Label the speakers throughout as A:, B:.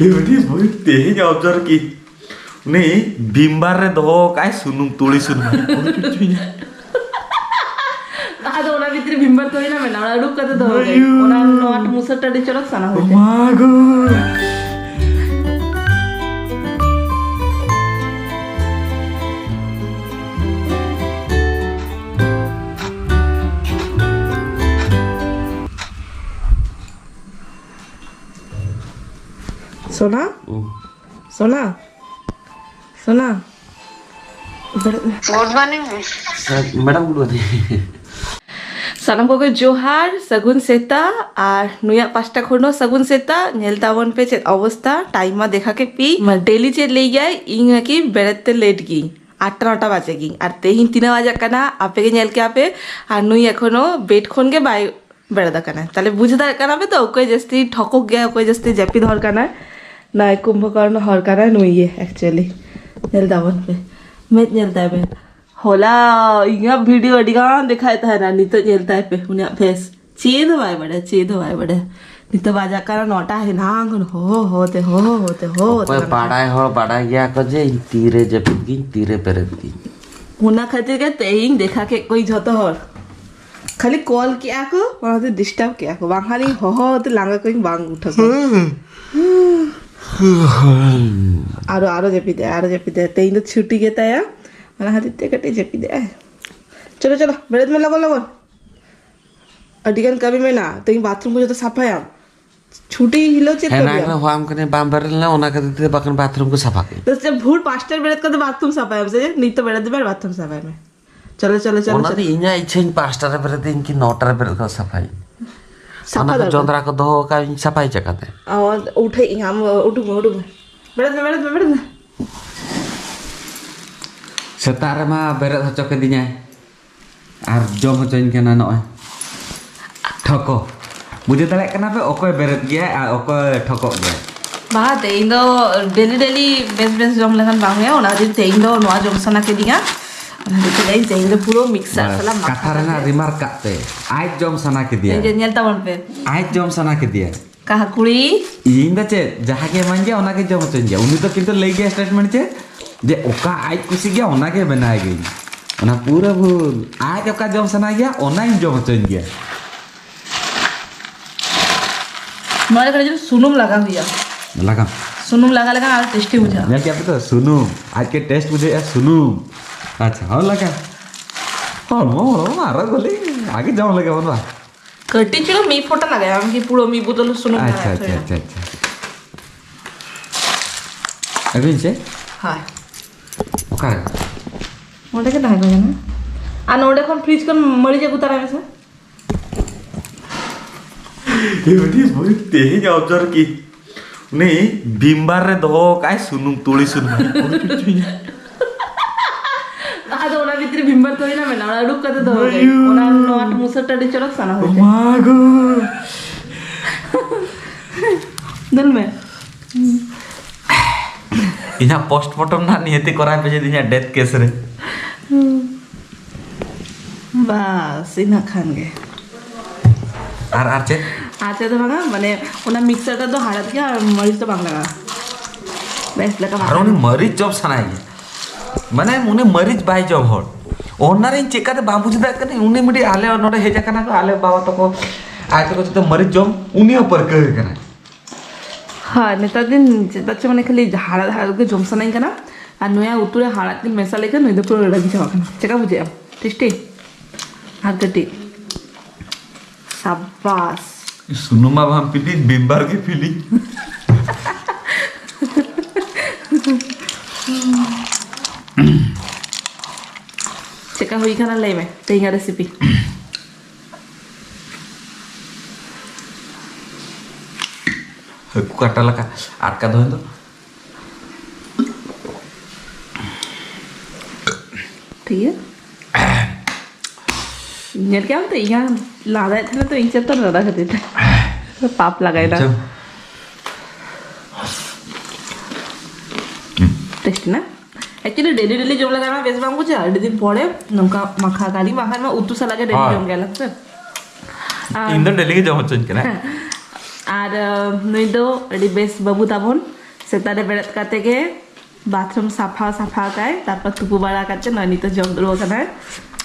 A: एमती भाई तेज ऑब्जर्व की उन्हें बिम्बार रे दो काय सुनुम तुली सुनुम
B: ಅದು ಒನ ಬಿತ್ರಿ ಬಿಂಬರ್ ತೋಯಿನ ಮೇನ ಅವಳ ಅಡುಕ್ ಕತೆ ದೋಗೆ ಒನ ನಾಟ್ ಮುಸಟಡಿ ಚಲಕ್ ಸನ ಹೋಯ್ತೆ
A: ಮಾಗೋ
B: सोना सोना सोना
C: good morning
A: madam good morning
B: Sanam को जोहार सगुन सेता और नुया पास्टा खोनो सगुन सेता नेलतावन पे चेत अवस्था टाइम मा देखा के पी डेली चेत ले गया इंग की बेरते लेट गी 8-9 बाजे गी और तेहिन 3 बजे कना आपे के नेल के आपे और नुई एखोनो बेड खोन के बाय बेड़ा कना ताले बुझदा कना पे तो कोई जस्ती ठकोक गया कोई जस्ती जपी धर कना ना कुंभकर्ण हर कना नुई एक्चुअली नेलतावन पे मैं नेलता पे होला इंगा वीडियो अडिगा दिखाया था ना नहीं तो चलता है पे उन्हें फेस चेद वाय बड़े नहीं तो बाजा करा नोटा है ना हो होते
A: कोई बाड़ा गया को जे तीरे जपगी तीरे पेरगी
B: उना खातिर के तेहिंग देखा के कोई जतो हर खाली कॉल किया को वहां डिस्टर्ब किया को बांगाली हो तो लांगा कोई बांग उठा आरो जपी दे तेहिंग तो छुट्टी गेता है मला हातीत कटे जपी दे चलो चलो बेड में लगो अडिगन कभी में ना तो बाथरूम को जो तो सफा है छुट्टी हिलो चेक कर
A: ना हम कने बाम भरल ना ओना कते बकन बाथरूम को सफा के
B: तो जब भूल पास्टर बेड का तो बाथरूम सफा है हमसे नहीं तो बेड दे बाथरूम सफा है में चलो
A: ओना दी इना इच्छन पास्टर बेड दिन की नोटर बेड का सफाई सफा जोंदरा को दो का सफाई चकाते
B: और उठे हम उठू बेड में
A: सेतारे मा बेरत हचो के दिnya आर जम हचोइन केना नय ठको बुझे तले कना पे ओकोय बेरत गया आ ओकोय ठको गया
B: बा तेइन दो डेली बेस जम लेखन बांग है ओना दिन तेइन दो नवा जम सना के दिया ओना दिन तेइन तेइन दो पूरा मिक्सर सला
A: कथा रेना रिमार्क काते आज जम सना के दिया
B: जे नेल तावन पे
A: आज जम सना के दिया
B: कहा कुड़ी
A: इन द चे जहा के मांगे ओना के जम हचोइन गया उनी तो किंतु ले गया स्टेटमेंट चे जे ओका आज कुछ गया ओना के बनाए गई ओना पूरा भूल आज ओका जम सना गया ओना ही जम चल गया
B: हमारे घर जो सुनुम लगा हुआ
A: लगा
B: और टेस्टी हो जा
A: मैं क्या पता सुनुम आज के टेस्ट मुझे सुनुम अच्छा हाँ लगा हाँ मारा गोली आगे जाओ लगा बनवा
B: कटी चलो मी फोटा लगा हम की पूरा मी बोतल सुनुम
A: अच्छा अभी से
B: हाँ
A: ओका
B: मोटे के दाग गया ना आ नोडे कोन फ्रीज कोन मरी जे उतारा में से
A: एमती भाई तेज ऑब्जर्व की उन्हें बिम्बार रे दो काय सुनुम तुली सुनुम
B: आ तो ओना बित्री बिंबर तोई ना मेना अडुक कते दोगे ओना नोट मुसटडी चलक सना होते
A: मागो
B: दिल में
A: इना पोस्टमार्टम ना नियति कराय पे दिना डेथ केस रे
B: बस इना खान गे
A: आर चे
B: तो भागा माने ओना मिक्सर का तो हालत क्या मरीज तो बांग लगा बेस लगा
A: आर उन्हें मरीज जॉब सनाई माने उन्हें मरीज बाय जॉब हो ओनर इन चेका ते बाबू जदा कने उन्हें मिडी आले नोडे हेजा कना को आले बाबा तो को आज तो मरीज जॉब उन्हीं ऊपर कह कना
B: हाँ नेता दिन बच्चे मैंने खाली हाड़ा के जमसा नहीं करना और नया उतरे हाड़ा दिन मैसा लेकर नहीं तो पूरा लगी जावा करना चेका बुझे अब टेस्टी हाथ गटी शाबाश
A: सुनो माँ हम पीली बिम्बार की पीली
B: चेका हुई खाना ले में तेरा रेसिपी
A: कुकरटा लगा आटका धोए तो
B: ठीक है नेल क्या होता है यहाँ लादा था ना तो इंच तो लादा खाते थे पाप लगाए ना टेस्ट ना एक्चुअली डेली जम लगा ना बेस बांग कुछ आठ दिन पड़े नमका मखा गाली मखा में उतु सा लगे डेली जम गया लगता
A: इंदर डेली के जम चुन के ना
B: और नुई दो अड़ी बेस बाबू ताबन सेता रे बेरत काते गे बाथरूम साफा साफा काय तारपर तुपु बाड़ा काते नय नितो जम दुरो कना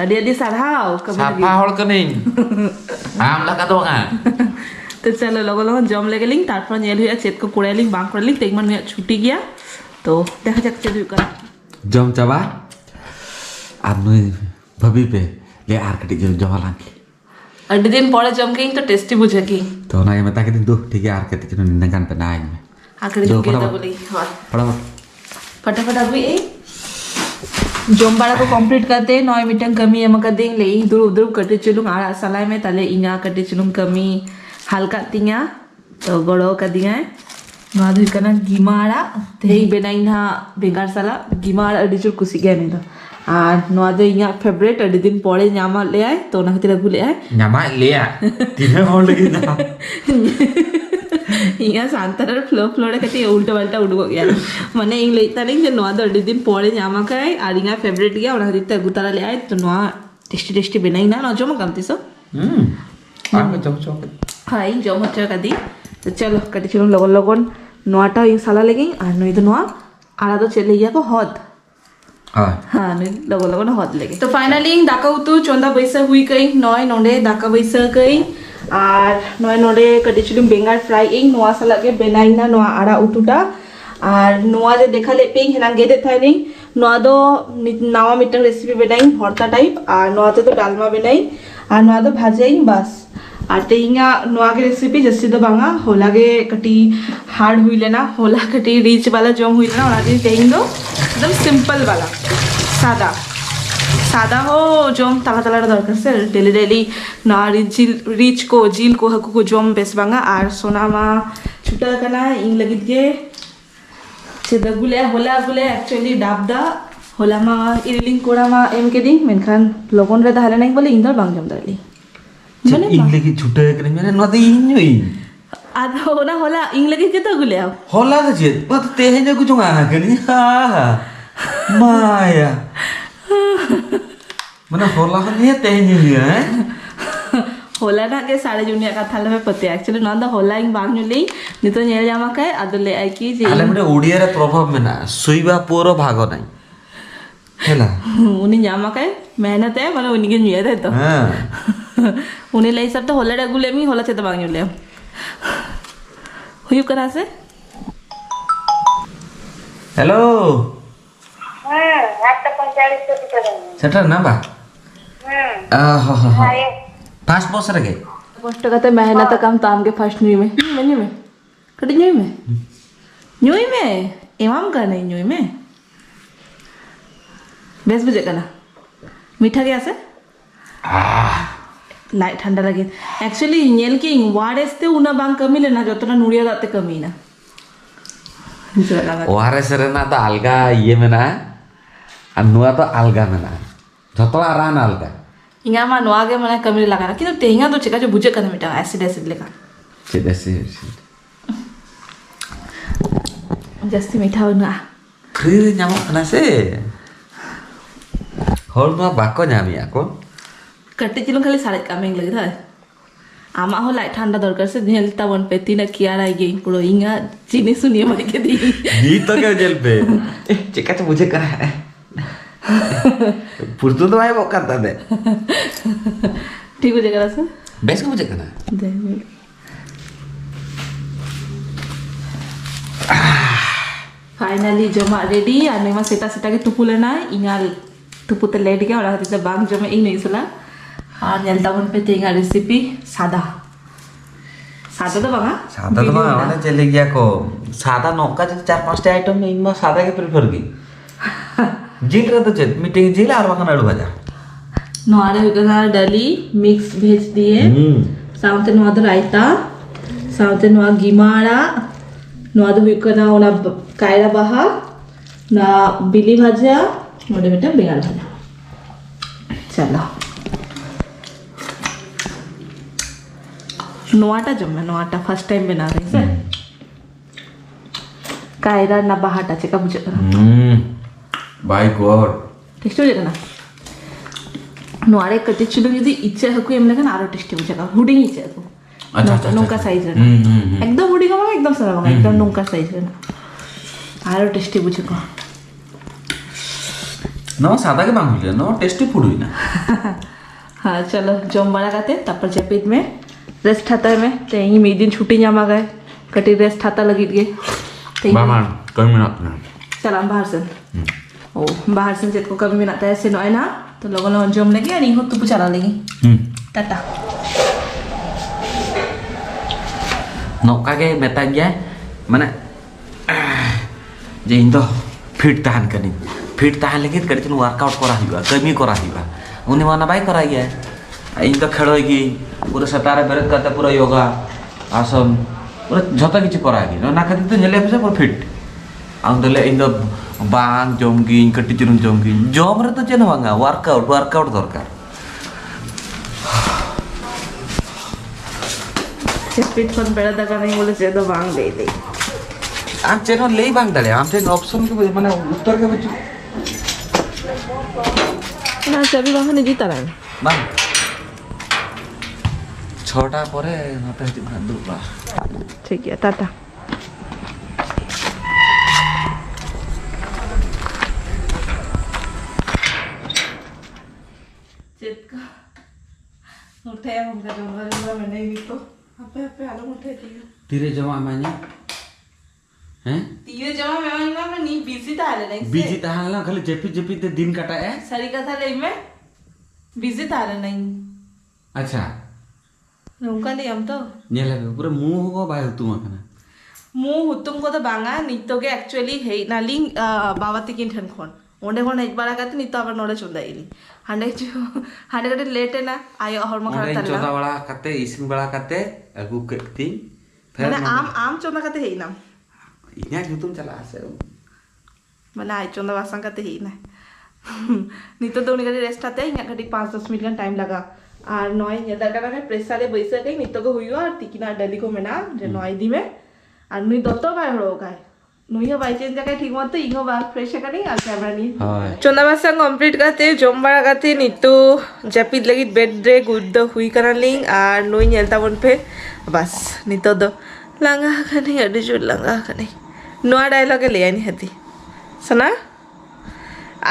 B: अड़ी अड़ी साराव
A: साफा हड़ कनिं आम लगा दो का
B: तो चलो लगो लगन जम लेगेलिंग तारपर नेल हुआ चेत को कुड़ेलिंग बांग कुड़ेलिंग तेगमान नुया छुट्टी गया तो देखा जाक चेद हुआ
A: जम चाबा आर नुई भभी पे ले आर कटी जमा लांगी
B: अड्डी दिन पड़े जम के तो टेस्टी बुझे की
A: तो ना ये मता के दिन दो ठीक है आर कटी के नगन पे ना में
B: आकड़ी
A: जो
B: के
A: फटाफट।
B: बोली हां
A: फटाफट
B: फटाफट अभी ए जमबाड़ा को कंप्लीट करते 9 मिनट कमी एम कर देंगे ले इधर उधर कटे चलूं आड़ा सलाय में ताले इंगा कटे चलूं कमी हल्का तिंगा तो गड़ो का दिया है नवा धुई कना गिमाड़ा तेई बेनाई ना बेगार साला गिमाड़ा अडी चुर कुसी गया नहीं तो और नवा दो इंगा फेवरेट अडी दिन पड़े न्यामा ले आए तो ना खतिर अगु ले आए
A: न्यामा ले आ तीन होड़ लगी ना
B: इंगा सांतर फ्लो फ्लो रे कति उल्टा पल्टा उडुको गया माने इंग लेता नहीं जे नवा दो अडी दिन पड़े न्यामा काए और इंगा फेवरेट गया और खतिर अगु तारा ले आए तो नवा टेस्टी टेस्टी बेनाई ना न जमा कमती सो
A: आम जम जम
B: हाँ इन जम हच्चा कदी तो चलो कटी चलो लगन लगन नोआटा इन साला लेगी और नुई तो नोआ आड़ा तो चले गया को हद
A: हां
B: हाँ नुई लगन लगन हद लेगे तो फाइनली इन दाका उतु चोंदा बैसा हुई कई नय नोंडे दाका बैसा कई और नय नोंडे कटी चलो बेंगार फ्राई इन नोआ साला के बेनाइना नोआ आड़ा उतुटा और नोआ जे देखा ले पेंग हेना गेदे थाइलिंग नोआ दो नावा मिटन रेसिपी बेनाई भरता टाइप और नोआ तो डालमा बेनाई और नोआ दो भाजाई बस और तेहिंगा नोआ के रेसिपी जैसे तो बांगा होला के कटी हार्ड हुई लेना होला कटी रिच वाला जम हुई लेना और तेहिंग दो एकदम सिंपल वाला सादा सादा हो जम तला तला दरकार से डेली डेली ना रिच को जिल को हकु को जम बेस बांगा और सोना मा छुटा कना इन लगित के छेदा गुले होला गुले एक्चुअली डाबदा होला मा इरिलिंग कोड़ा मा एम के दिन मेनखान लोगन रे दाहले नहीं बोले इंदर बांग जम दाली
A: माने इंग लगी छुटे करे मेरे न दे इन्युई
B: आध होना होला इंग लगे के तो गुले आओ
A: होला त जे पत ते हे ने कुछ आ कनी हा माया मने होला ने ते ने है
B: होला ना के साड़े जुनिया का थाले में पते एक्चुअली नंदा होला इंग बांग नुली नितो नेल जामा काय आदले आई की जे
A: आले मने ओडिया रे प्रभाव में ना सुईबा पोरो भागो नाही हेला
B: उनी जामा काय मेहनत है माने उनी के नुया दे तो
A: हां
B: उनी ले सब तो होला डगुले मी होला छे तो बांग नुले हुई करा से
A: हेलो
C: आता 45 तो करेंगे
A: सेटर ना बा हो फास्ट बॉस रे
B: कष्ट करते मेहनत काम ताम के फर्स्ट न्यू में न्यू में कटी न्यू में एवं का नहीं न्यू में बेस बुझे का ना मीठा गया से लाइट ठंडा लगे एक्चुअली नेल की वारेस्ते उना बांग कमी लेना जतना नुड़िया दाते कमी ना
A: ओआरएस रे ना तो अलगा ये में ना अनुआ तो अलगा में ना जतला रान अलगा
B: इंगा मा नोआ के मने कमी लगा ना किंतु तेहिंगा तो चिका जो बुझे कना मीठा एसिड एसिड लेका
A: चेदसी
B: जस्ती मीठा ना
A: फ्री रे ᱧᱟᱢᱚᱜ ᱠᱟᱱᱟ से हर मा बाको ᱧᱟᱢᱤᱭᱟ को
B: कट्टी चिलुं खाली सारे कामेंग लगे था आमा हो लाइट ठंडा दरकार से झेलता वन पे तीन किया रह गई पुरो इंगा चीनी सुनिए मरी के दी
A: नी तो क्या जेल पे चिका तो मुझे करा है पुरतु तो आए वो करता दे
B: ठीक हो जाएगा सर
A: बेस को मुझे करना
B: फाइनली जमा रेडी और नेमा सेटा सेटा के तुपु लेना इंगा तुपु ते लेट गया और हती बांग जमे इन नहीं सला और नेलता वन पे तेंगा रेसिपी सादा सादा तो बांगा
A: सादा तो बांगा माने चले गया को सादा नौका जो 4-5 आइटम में इनमें सादा के प्रेफर की जील रे तो चल मीटिंग जील और बांगा आलू भाजा
B: नोआरे हुकना डली मिक्स भेज दिए साउंते नोआ दो रायता साउंते नोआ गिमाड़ा नोआ दो हुकना ओना कायरा बाहा ना बिली भाजा नोडे बेटा बेगार भाजा चलो नोआटा जम्मे नोआटा फर्स्ट टाइम बना रही से कायरा ना बाहाटा चेका बुझे
A: बाय गॉड
B: टेस्ट हो जाएगा ना नोआरे कटे चुलो यदि इच्छा हकु एमने का आरो टेस्टी बुझेगा हुडिंग इच्छा हकु नौका साइज रे एकदम हुडी को एकदम सारा को एकदम नौका साइज रे आरो टेस्टी बुझे को
A: नो सादा के बांग नो टेस्टी फूड हुई ना
B: हाँ चलो जम बड़ा खाते तब जपित में रेस्ट खाता में तो यही में दिन छुट्टी जामा गए कटी रेस्ट खाता लगी गए
A: बामा कमी मिनट ना
B: चल हम बाहर से ओ बाहर से चेत को कमी मिनट है से नॉय ना तो लोगों लोगों जम लगे नहीं हो तू चला लेगी टाटा
A: नौका के मेता गया माने जे इन दो फिट ताहन कनी फिट ताहन लगे कड़ी चन वर्कआउट करा हुआ कमी करा हुआ उन्हें माना बाई करा गया इन तो खेलोगी पूरा सतारे बेरत करते पूरा योगा आसन पूरा झोता किछि करा गया ना खातिर तो नेले पे पूरा फिट आउं दले इन दो बांग जमगी कटी चुन जमगी जम रे तो चेन बांगा वर्कआउट दरकार
B: जपित फोन बेड़ा दगा नहीं बोले से तो बांग दे दे
A: आम चेन ले बांग दले आम चेन ऑप्शन के माने उत्तर के बच्चे
B: ना चाबी बांग नहीं जीता रहा
A: बांग छोटा परे नते हति दुबा
B: ठीक है टाटा चित्का उठे हमका जंगल में नहीं तो आपे आलो उठे दियो
A: तीरे जमा माने हैं
B: तीरे जमा में नहीं बिजी था ले नहीं
A: बीजी ताहला खाली जेपी ते दिन काटा है
B: सारी कथा ले में बिजी था ले नहीं
A: अच्छा
B: नौका ले हम तो
A: नेले पूरा मुंह को भाई तुम kana
B: मुंह हुतुम को तो बांगा नितो के एक्चुअली है नालिंग बाबा तिकिन ठन खोन ओंडे खोन एक बारा काते नितो आबार नोडे चोंदा इली हांडे कटे लेट है ना आयो हरमा खरा तला
A: चोदा बड़ा काते इसिन बड़ा काते अगु केती
B: माने आम चोंदा काते है ना
A: इना जुतुम चला आसे
B: माने आई चोंदा वासंग काते है ना नितो तो उनी कटे रेस्ट आते इना कटी 5-10 मिनट का टाइम लगा আর নয় এদাকাটা আমি প্রেসারে বইসা গই নিতকে হইও আর তিকিনা ডালি কো মেনা যে নয় দিমে আর নুই দত্ত বাই হড়ো গায় নুইও বাই চেঞ্জ জায়গায় ঠিক মতো ইগো বা ফ্রেশ কানি আর ক্যামেরা নি হয় চন্দাবাসা কমপ্লিট কাতে জমবাড়া কাতে নিতো জাপিত লাগি বেড রে গুড হুই কানালিং আর নুই নেলতা বন पे बस নিতো দ লাঙ্গা খানি আডি জুল লাঙ্গা খানি নোয়া ডায়লগে ले आनी हती सुना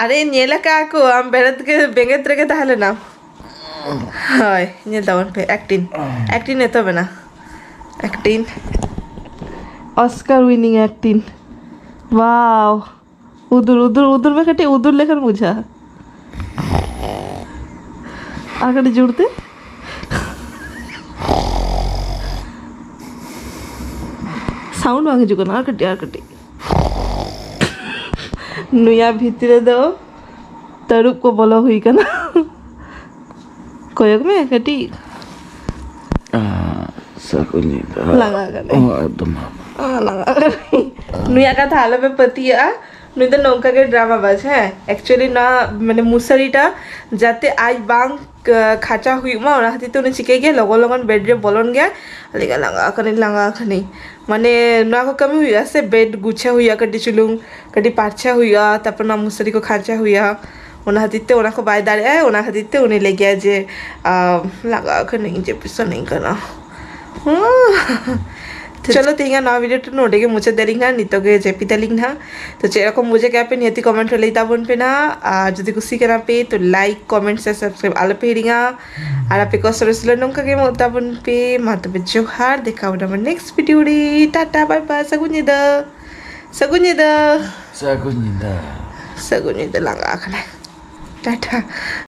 B: अरे नेला काको हम बेरत के बेंगेत रे के ताहले ना हाय ये दावन पे एक्टिंग है तो बना एक्टिंग ऑस्कर विनिंग एक्टिंग वाव उधर में कटे उधर लेकर मुझा आकर जुड़ते साउंड वांगे जुको ना कटे नुया भीतरे दो तरुप को बोला हुई का ना कोयक में कटी
A: सकुनी
B: लगा कर
A: एकदम
B: लगा कर नुया का थाला पे पतिया नुई तो नौका के ड्रामा बाज है एक्चुअली ना मैंने मुसरीटा जाते आज बांग खाचा हुई मा और हाथी तो उन्हें चिके गया लगन बेड रे बोलन गया लेगा लगा खनी माने ना को कमी हुई से बेड गुच्छा हुई कटी चुलुंग कटी पाछा हुई तापर ना मुसरी को खाचा हुई उन्हें हाथीते उन्हें को बाय दारे है उन्हें हाथीते उन्हें ले गया जे लगा कर नहीं जे पिसा नहीं करना चलो तेंगा नवा वीडियो तो नोटे के मुझे देलिंग ना नितो के जेपी देलिंग ना तो चेरकम मुझे क्या पे नियति कमेंट लेता बन पे ना जदि कुछ करा पे तो लाइक कमेंट से सब्सक्राइब आले पे हिरिंगा और आपे को सरसले नंका के मोता बन पे माता पे जोहार देखा बना नेक्स्ट वीडियो रे टाटा बाय बाय सगुनिदा लंगा खाना टाटा